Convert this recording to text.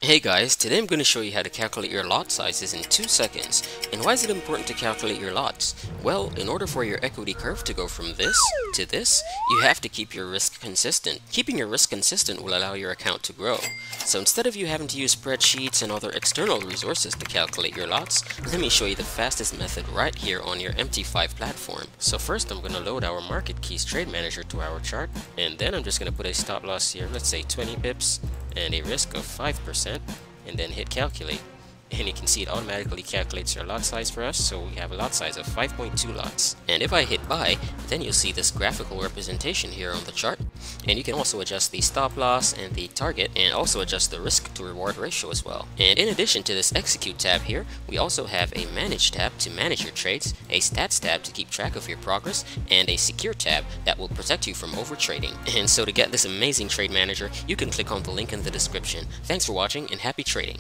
Hey guys, today I'm going to show you how to calculate your lot sizes in 2 seconds. And why is it important to calculate your lots? Well, in order for your equity curve to go from this to this, you have to keep your risk consistent. Keeping your risk consistent will allow your account to grow. So instead of you having to use spreadsheets and other external resources to calculate your lots, let me show you the fastest method right here on your MT5 platform. So first I'm going to load our market keys trade manager to our chart, and then I'm just going to put a stop loss here, let's say 20 pips, and a risk of 5%, and then hit calculate. And you can see it automatically calculates our lot size for us, so we have a lot size of 5.2 lots. And if I hit buy, then you'll see this graphical representation here on the chart. And you can also adjust the stop loss and the target, and also adjust the risk to reward ratio as well. And in addition to this execute tab here, we also have a manage tab to manage your trades, a stats tab to keep track of your progress, and a secure tab that will protect you from over trading. And so to get this amazing trade manager, you can click on the link in the description. Thanks for watching and happy trading.